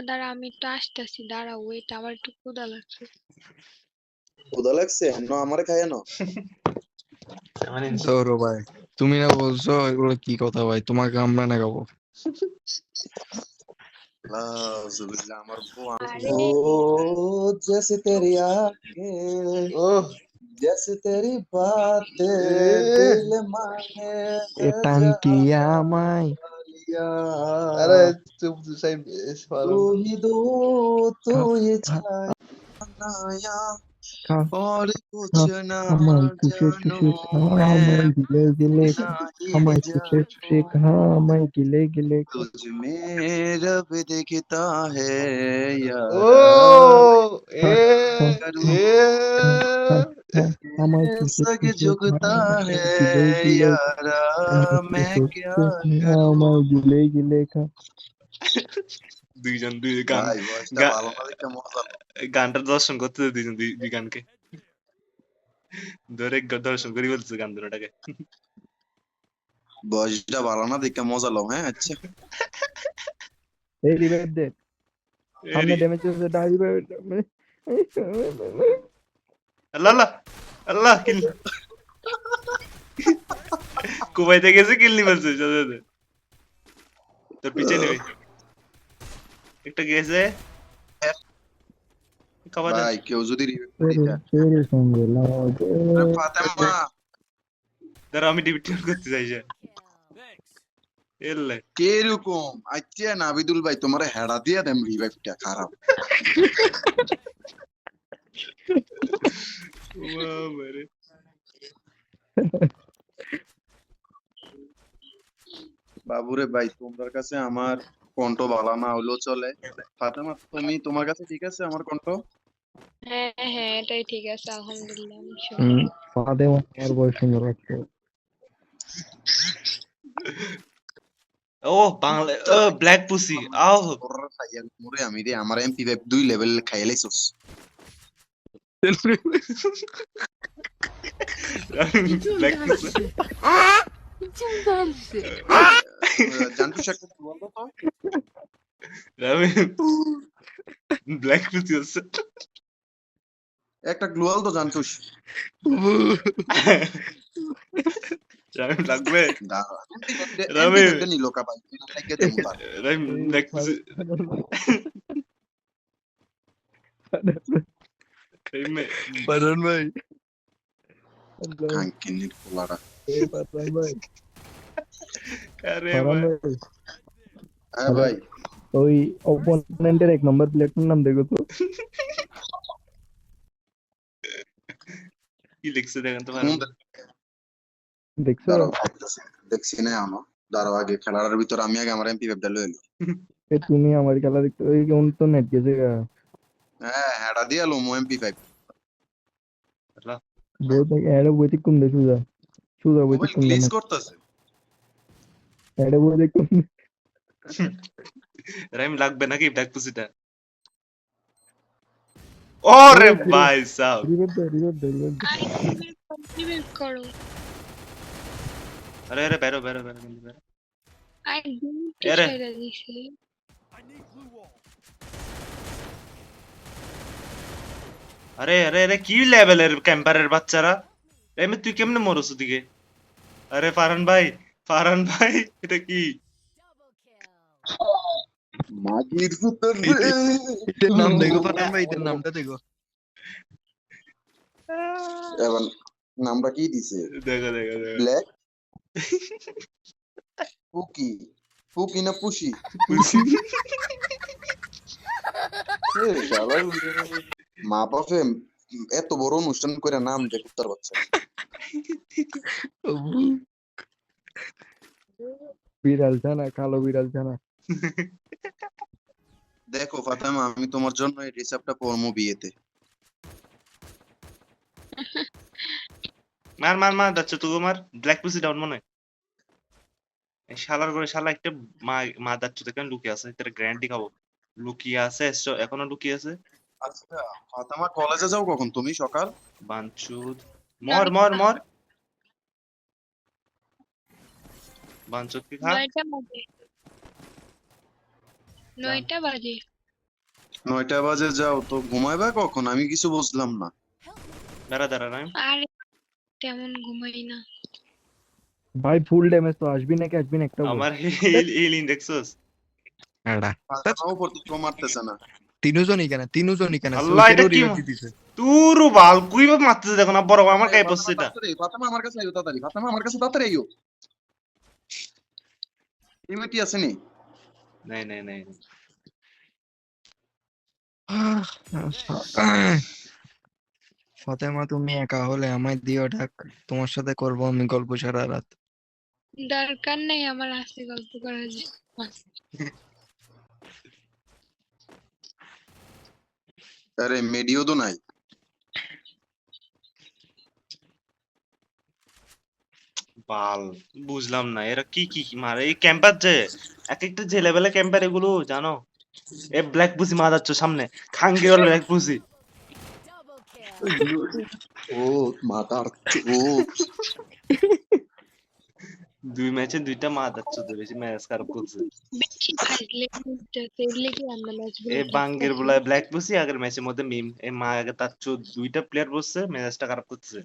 দাঁড়া আমি একটু আসতেছি, দাঁড়া ওয়েট, আমার একটু ক্ষুধা লাগছে। ক্ষুধা লাগছে না আমারে খায় না। ধরো ভাই, তুমি না বলছো এগুলো কি কথা ভাই, তোমাকে আমরা না খাবো। लाजुबिल्ला আমার বউ আরে ओ जैसे तेरी आंखें ওহ जैसे तेरी बातें এ दिल मांगे এ টান কি जहाँ আমায় लिया আরে চুপ সাইড तू ফারুন ही दो तू খা ही খা छाया খা और कुछ খা ना আমায় চুষে जानू চুষে খা, मैं আমায় গিলে গিলে খা, ना ही আমায় চুষে চুষে जानू খা, আমায় গিলে গিলে খা। तुझ में रब दिखता है ও यारा খা এ খা करूं এ খা खा खा আমায় চুষে सग চুষে খা, झुकता है আমায় গিলে গিলে খা, यारा আমায় मैं চুষে क्या চুষে খা, करूं আমায় গিলে গিলে খা। দুইজন দুই গান ভাই বয়সটা গা- ভালো না দেখে মজা লাগে। গানটা দর্শন করতে দুইজন দুই গানকে ধরে দর্শন করি বলছে গান দুটাকে। বয়সটা ভালো না দেখে মজা লো। হ্যাঁ আচ্ছা এই রিভাইভ দে, সামনে ড্যামেজ হচ্ছে রিভাইভ। আল্লাহ আল্লাহ আল্লাহ কিল কুবাইতে গেছে কিল নি বলছে তোর পিছে নেবে একটা গেছে খাবার ভাই কেউ যদি রিভিউ করি তেরে তেরে সঙ্গে লাগে। ফাতেমা ধরো আমি ডিভিশন করতে চাইছে এলে কিরকম আচ্ছা নাবিদুল ভাই তোমার হেডা দিয়ে দেম রিভাইভটা খারাপ। বাবারে বাবুরে ভাই তোমার কাছে আমার কণ্ঠ ভালো না হলেও চলে। ফাতেমা তুমি তোমার কাছে ঠিক আছে আমার কণ্ঠ? হ্যাঁ হ্যাঁ এটাই ঠিক আছে, আলহামদুলিল্লাহ আমি হুম, শুনি। ফাতেমা আমার বয়স সুন্দর লাগছে। ও বাংলা ব্ল্যাক পুসি আও ওর খাইয়া মরে আমি রে আমার এমপি 2 লেভেল খাইলাইছস। ব্ল্যাক পুসি জানটু শাকে বলতো তো আমি ব্ল্যাক পুসি আছে একটা গ্লোয়াল তো জানটুস রামি লাগবে দাঁড়া এমপি রামি 5 নিলো কা ভাই লাগিয়ে দেবো তার। রামি ব্ল্যাক পুসি পাঠান ভাই, কাঙ্কিনির পোলাটা। পাঠান ভাই, আরে পাঠান ভাই ভাই, হ্যাঁ ভাই ওই অপোনেন্টের 1 নম্বর প্লেয়ারটার নাম দেখো তো। কি লিখছে দেখেন তো পারেন দেখছো? দাঁড়াও দেখছি না এখনো। দাঁড়াও আগে খেলার ভিতর আমি আগে আমার এমপি 5 লইলো। এ তুমি আমার খেলা দেখতে ওই কেমন তো নেট গেছে গা। হ্যাঁ হেডা দিয়ে লো এমপি 5 বই থেকে এড়ে বই থেকে কম দে সুজা, সুজা বই মোবাইল থেকে কম দে গ্লিচ না, করতেছে। এড়ে বই থেকে কম দে। রামি লাগবে নাকি ব্ল্যাক পুসিটা ওরে ভাই সাহেব রিভাইভ দে, রিভাইভ দে, রিভাইভ দে। আরে রিভাইভ করো, আরে আরে বেরো বেরো বেরো কিন্তু বেরো আরে গুটি আরে ছেড়ে দিছি। আরে আরে আরে কি লেভেলের ক্যাম্পারের বাচ্চারা এমনি তুই কেমনে মরছ ওদিকে আরে ফারহান ভাই এটা কি মাগির ফুতর এটার নাম দেখো পাঠান ভাই, এটার নামটা দেখো। এবার নামটা কি দিছে? দেখো দেখো দেখো ব্ল্যাক পুকি পুকি না পুষি? এ শালার মা বাপে এত বড় অনুষ্ঠান করে নাম দেখ কুত্তার বাচ্চা। বিড়াল ছানা, কালো বিড়াল ছানা। দেখো ফাতেমা আমি তোমার জন্য এই রিসেপ্টটা পরমু বিয়েতে। মার মার মার যাচ্ছে তো মার ব্ল্যাক পুসি ডাউন মনে হয়। এই শালার করে শালা একটা মা মা যাচ্ছে দেখেন লুকিয়ে আছে তার গ্যারান্টি খাবো লুকিয়ে আছে এখনো লুকিয়ে আছে আচ্ছা ফাতেমা কলেজে যাও কখন তুমি? সকাল? বাঞ্চুদ মর মর মর বাঞ্চুদ কি খা 9টা বাজে, 9টা বাজে। 9টা বাজে যাও তো ঘুমাইবা কখন আমি কিছু বুঝলাম না। দাঁড়া দাঁড়া না আরে তেমন ঘুমাই না। ভাই ফুল ড্যামেজ তো আসবি নাকি আসবি না একটা বল। আমার হিল ইন্ডেক্সস এডা ফাতেমাও পড়তে মারতেছে না। তিনজনই কেন আল্লাহ, এটা কি রিভাইভ দিতেছে। তুর বাল কুইবা মারতেছে দেখো না, বড় আমার গায়ে পড়ছে এটা। ফাতেমা আমার কাছে আইও তাড়াতাড়ি, ফাতেমা আমার কাছে তাড়াতাড়ি আইও। টিমে কি আছে নি? নাই নাই নাই ফাতেমা তুমি একা হলে আমায় দিও ডাক, তোমার সাথে করবো আমি গল্প সারা রাত। দরকার নেই আমার আছে গল্প করার জন্য। আরে মেডিও তো নাই। বাল বুঝলাম না এরা কি কি কি মারে এই ক্যাম্পার যে এক একটা যে লেভেলে ক্যাম্পার এগুলো জানো। এ ব্ল্যাক পুসি মারাচ্ছ সামনে খাঙ্গে হল ব্ল্যাক পুসি। ও মাতার ও 2 ম্যাচে 2টা মারাচ্ছ তো বেশি ম্যাচ খারাপ করছে। বেশি ফাইজলে তেলে কি আমরা ম্যাচগুলো এ বাঙ্গের বলা ব্ল্যাক পুসি আগের ম্যাচের মধ্যে মিম এ মা আগে তার 2টা প্লেয়ার বসছে ম্যাচটা খারাপ করতেছে।